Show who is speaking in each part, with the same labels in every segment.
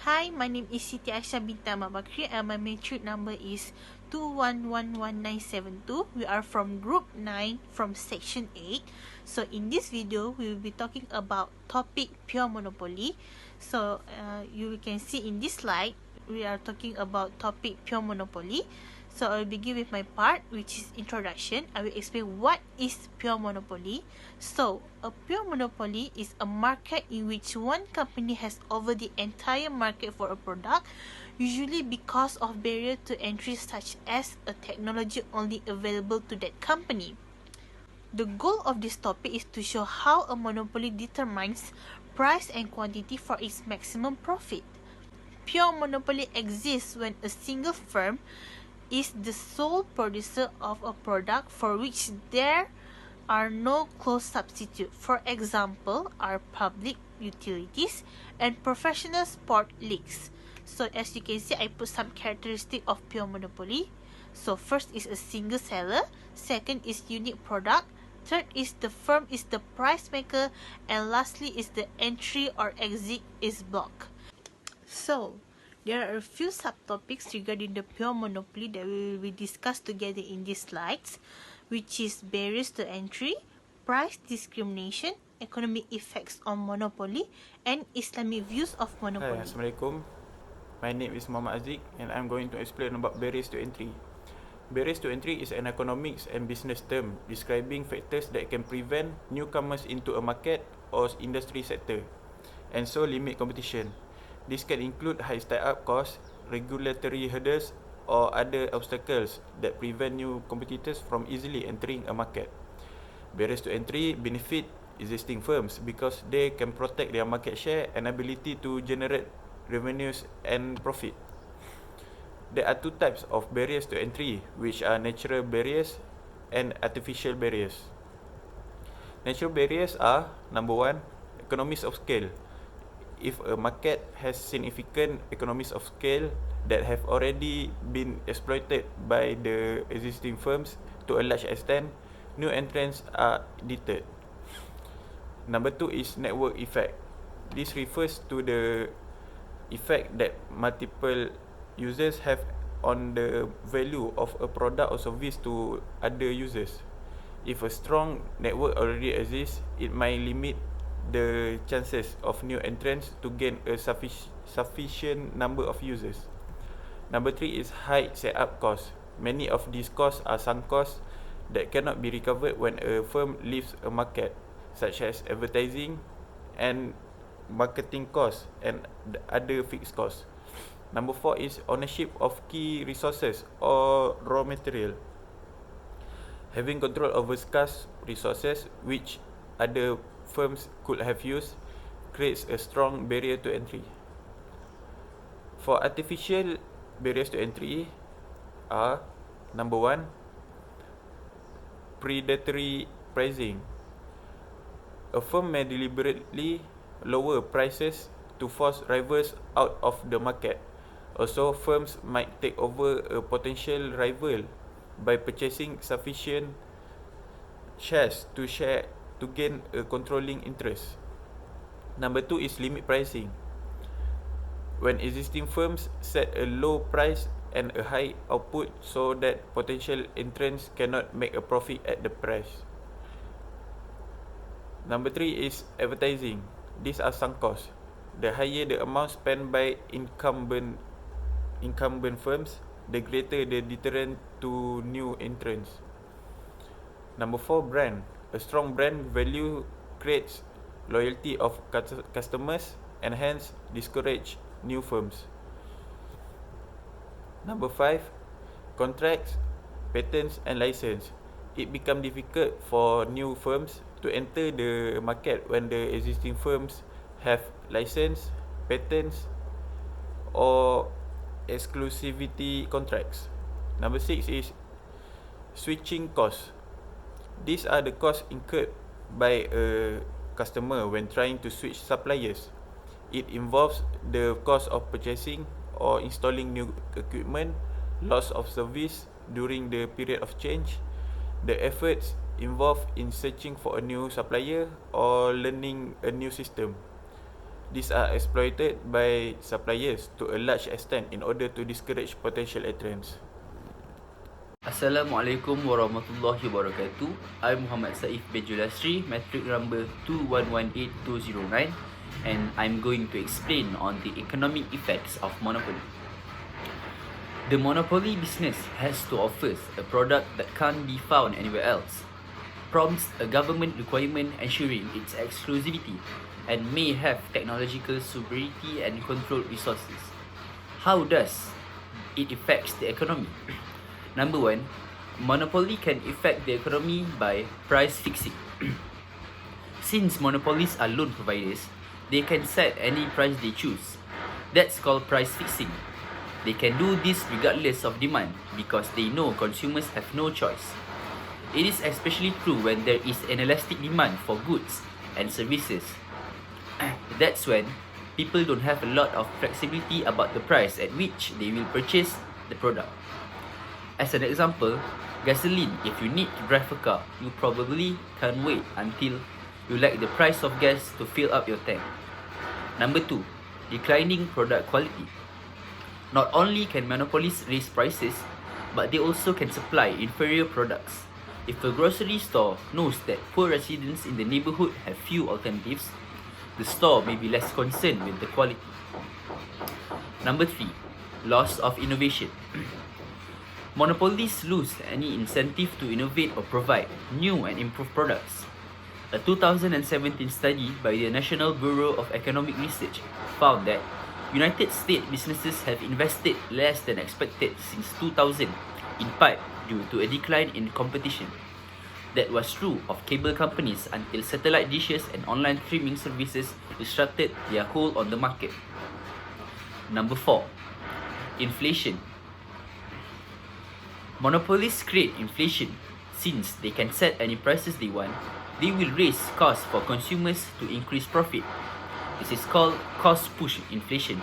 Speaker 1: Hi, my name is Siti Aisyah binti Ahmad Bakri and my matric number is 2111972. We are from group 9 from section 8. So in this video, we will be talking about topic pure monopoly. So you can see in this slide, we are talking about topic pure monopoly. So I will begin with my part, which is introduction. I will explain what is pure monopoly. So a pure monopoly is a market in which one company has over the entire market for a product, usually because of barrier to entry such as a technology only available to that company. The goal of this topic is to show how a monopoly determines price and quantity for its maximum profit. Pure monopoly exists when a single firm is the sole producer of a product for which there are no close substitute. For example, are public utilities and professional sport leagues. So as you can see, I put some characteristic of pure monopoly. So first is a single seller, second is unique product, third is the firm is the price maker, and lastly is the entry or exit is blocked. So there are a few subtopics regarding the pure monopoly that we will discuss together in these slides, which is barriers to entry, price discrimination, economic effects on monopoly, and Islamic views of monopoly.
Speaker 2: Hi, Assalamualaikum. My name is Muhammad Aziz and I'm going to explain about barriers to entry. Barriers to entry is an economics and business term describing factors that can prevent newcomers into a market or industry sector and so limit competition. This can include high start-up costs, regulatory hurdles, or other obstacles that prevent new competitors from easily entering a market. Barriers to entry benefit existing firms because they can protect their market share and ability to generate revenues and profit. There are two types of barriers to entry, which are natural barriers and artificial barriers. Natural barriers are, number one, economies of scale. If a market has significant economies of scale that have already been exploited by the existing firms to a large extent, new entrants are deterred. Number two is network effect. This refers to the effect that multiple users have on the value of a product or service to other users. If a strong network already exists, it might limit the chances of new entrants to gain a sufficient number of users. Number three is high setup costs. Many of these costs are sunk costs that cannot be recovered when a firm leaves a market, such as advertising and marketing costs and other fixed costs. Number four is ownership of key resources or raw material. Having control over scarce resources which other firms could have used creates a strong barrier to entry. For artificial barriers to entry are, number one, predatory pricing. A firm may deliberately lower prices to force rivals out of the market. Also, firms might take over a potential rival by purchasing sufficient shares to gain a controlling interest. Number two is limit pricing. When existing firms set a low price and a high output so that potential entrants cannot make a profit at the price. Number three is advertising. These are sunk costs. The higher the amount spent by incumbent firms, the greater the deterrent to new entrants. Number four, brand. A strong brand value creates loyalty of customers and hence discourage new firms. Number five, contracts, patents and license. It becomes difficult for new firms to enter the market when the existing firms have license, patents or exclusivity contracts. Number six is switching costs. These are the costs incurred by a customer when trying to switch suppliers. It involves the cost of purchasing or installing new equipment, loss of service during the period of change, the efforts involved in searching for a new supplier or learning a new system. These are exploited by suppliers to a large extent in order to discourage potential entrants.
Speaker 3: Assalamualaikum warahmatullahi wabarakatuh. I'm Muhammad Saif bin Julastri, metric number 2118209, and I'm going to explain on the economic effects of monopoly. The monopoly business has to offer a product that can't be found anywhere else, prompts a government requirement ensuring its exclusivity, and may have technological superiority and controlled resources. How does it affect the economy? Number one, monopoly can affect the economy by price fixing. Since monopolies are loan providers, they can set any price they choose. That's called price fixing. They can do this regardless of demand because they know consumers have no choice. It is especially true when there is an elastic demand for goods and services. That's when people don't have a lot of flexibility about the price at which they will purchase the product. As an example, gasoline, if you need to drive a car, you probably can't wait until you like the price of gas to fill up your tank. Number two, declining product quality. Not only can monopolies raise prices, but they also can supply inferior products. If a grocery store knows that poor residents in the neighborhood have few alternatives, the store may be less concerned with the quality. Number three, loss of innovation. Monopolies lose any incentive to innovate or provide new and improved products. A 2017 study by the National Bureau of Economic Research found that United States businesses have invested less than expected since 2000, in part due to a decline in competition. That was true of cable companies until satellite dishes and online streaming services disrupted their hold on the market. Number 4. Inflation. Monopolies create inflation. Since they can set any prices they want, they will raise costs for consumers to increase profit. This is called cost push inflation.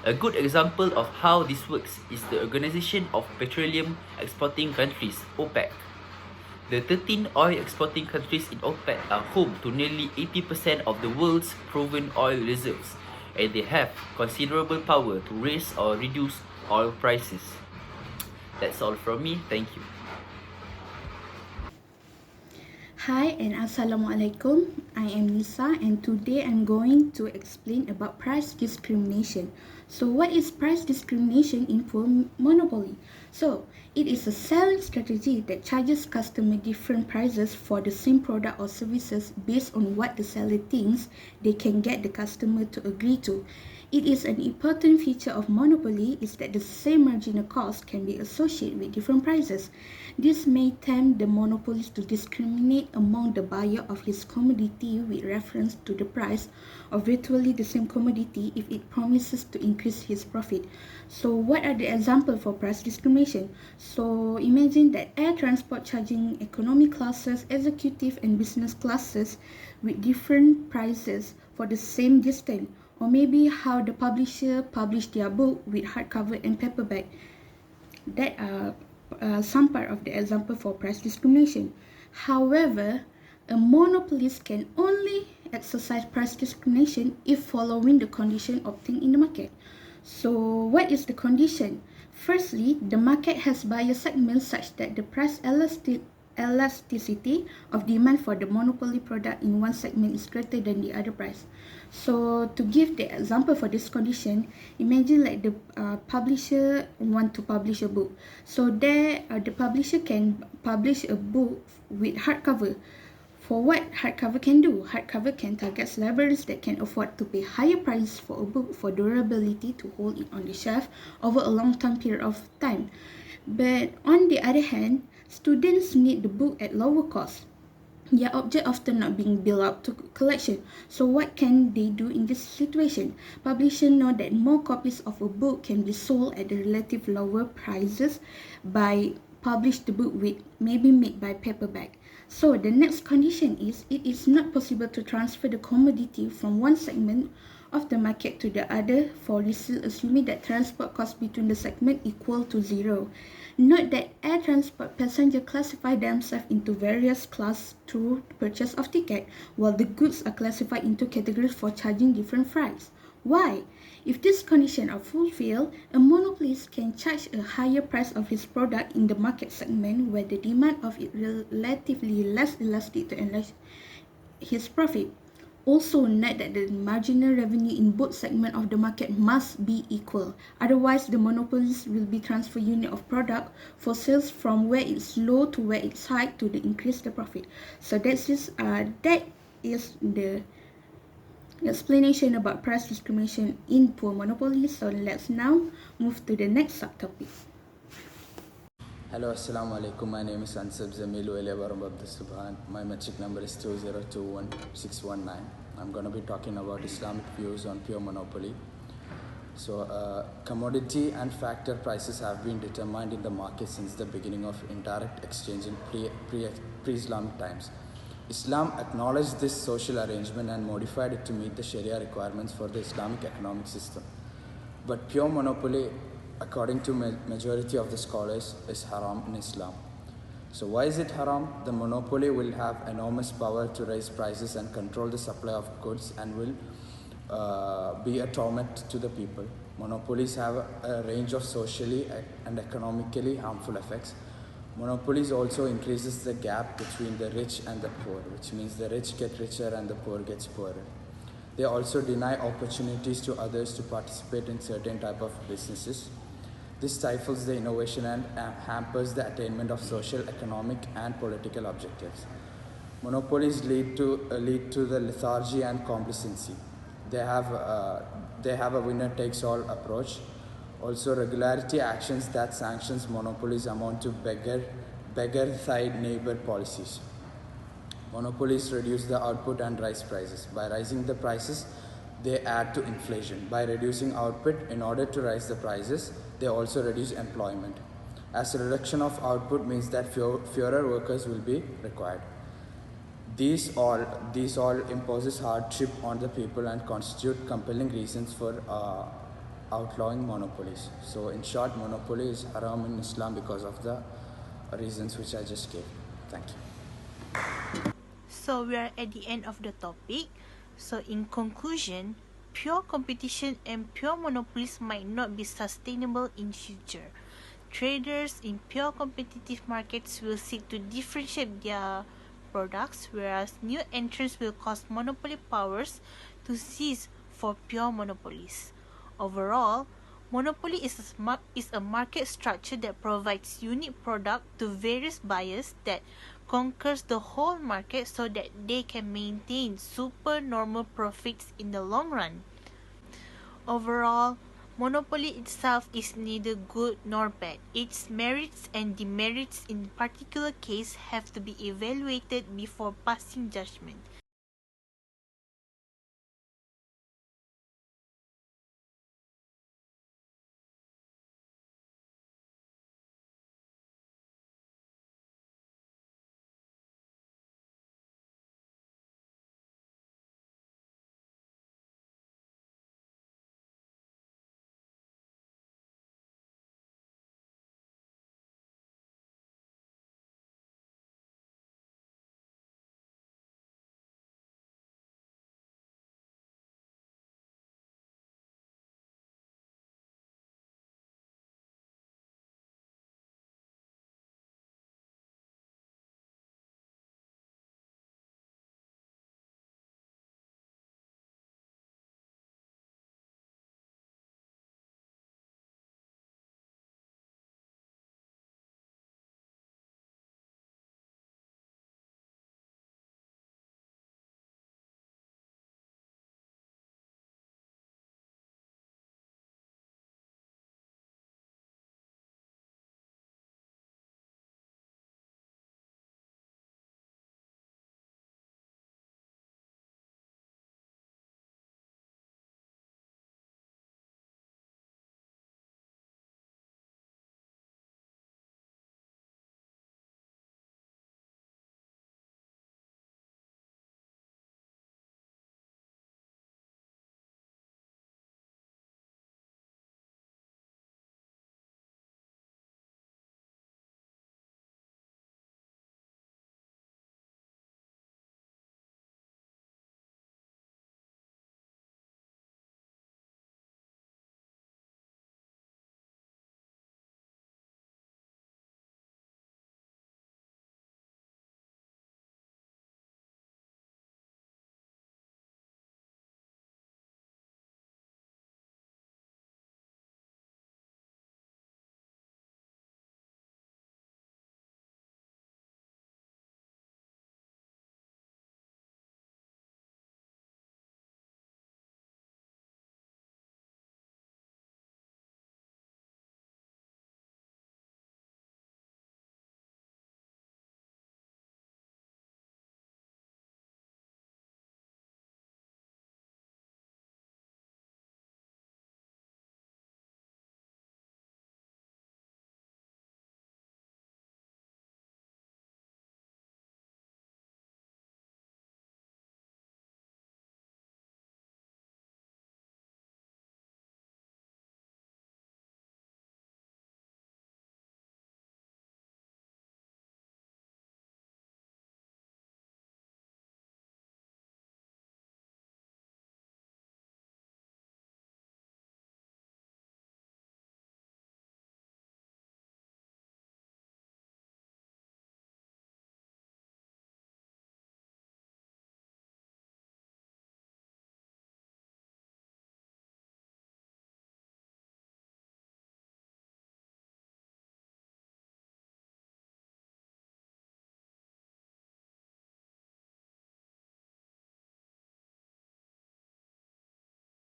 Speaker 3: A good example of how this works is the Organization of Petroleum Exporting Countries, OPEC. The 13 oil exporting countries in OPEC are home to nearly 80% of the world's proven oil reserves, and they have considerable power to raise or reduce oil prices. That's all from me. Thank you.
Speaker 4: Hi and Assalamualaikum. I am Nisa and today I'm going to explain about price discrimination. So what is price discrimination in monopoly? So it is a selling strategy that charges customer different prices for the same product or services based on what the seller thinks they can get the customer to agree to. It is an important feature of monopoly is that the same marginal cost can be associated with different prices. This may tempt the monopolist to discriminate among the buyer of his commodity with reference to the price of virtually the same commodity if it promises to increase his profit. So what are the examples for price discrimination? So imagine that air transport charging economy classes, executive and business classes with different prices for the same distance. Or maybe how the publisher published their book with hardcover and paperback. That are some part of the example for price discrimination. However, a monopolist can only exercise price discrimination if following the condition obtained in the market. So what is the condition? Firstly, the market has buyer segments such that the price elasticity of demand for the monopoly product in one segment is greater than the other price. So to give the example for this condition, imagine like the publisher want to publish a book. So there the publisher can publish a book with hardcover. For what hardcover can do? Hardcover can target libraries that can afford to pay higher price for a book for durability to hold it on the shelf over a long time period of time. But on the other hand, students need the book at lower cost. Their object often not being built up to collection. So what can they do in this situation? Publishers know that more copies of a book can be sold at the relative lower prices by publish the book with maybe made by paperback. So the next condition is it is not possible to transfer the commodity from one segment of the market to the other for resale, assuming that transport costs between the segment equal to zero. Note that air transport passengers classify themselves into various classes through purchase of ticket, while the goods are classified into categories for charging different price. Why? If this condition are fulfilled, a monopolist can charge a higher price of his product in the market segment where the demand of it relatively less elastic to enlarge his profit. Also note that the marginal revenue in both segments of the market must be equal. Otherwise, the monopolist will be transfer unit of product for sales from where it's low to where it's high to increase the profit. So that is the explanation about price discrimination in poor monopoly. So let's now move to the next subtopic.
Speaker 5: Hello, Assalamu alaikum. My name is Ansab Zamilu Eliabaram Abdul Subhan. My metric number is 2021619. I'm going to be talking about Islamic views on pure monopoly. So, commodity and factor prices have been determined in the market since the beginning of indirect exchange in pre-Islamic times. Islam acknowledged this social arrangement and modified it to meet the Sharia requirements for the Islamic economic system. But pure monopoly, according to majority of the scholars, is haram in Islam. So why is it haram? The monopoly will have enormous power to raise prices and control the supply of goods and will be a torment to the people. Monopolies have a range of socially and economically harmful effects. Monopolies also increases the gap between the rich and the poor, which means the rich get richer and the poor gets poorer. They also deny opportunities to others to participate in certain type of businesses. This stifles the innovation and hampers the attainment of social, economic, and political objectives. Monopolies lead to the lethargy and complacency. They have a winner-takes-all approach. Also, regularity actions that sanctions monopolies amount to beggar-side neighbor policies. Monopolies reduce the output and rise prices. By raising the prices, they add to inflation. By reducing output in order to rise the prices, they also reduce employment. As a reduction of output means that fewer workers will be required. These all imposes hardship on the people and constitute compelling reasons for outlawing monopolies. So in short, monopoly is haram in Islam because of the reasons which I just gave. Thank you.
Speaker 1: So we are at the end of the topic. So in conclusion, pure competition and pure monopolies might not be sustainable in future. Traders in pure competitive markets will seek to differentiate their products, whereas new entrants will cause monopoly powers to cease for pure monopolies. Overall, monopoly is a market structure that provides unique product to various buyers that conquers the whole market so that they can maintain supernormal profits in the long run. Overall, monopoly itself is neither good nor bad. Its merits and demerits in particular case have to be evaluated before passing judgment.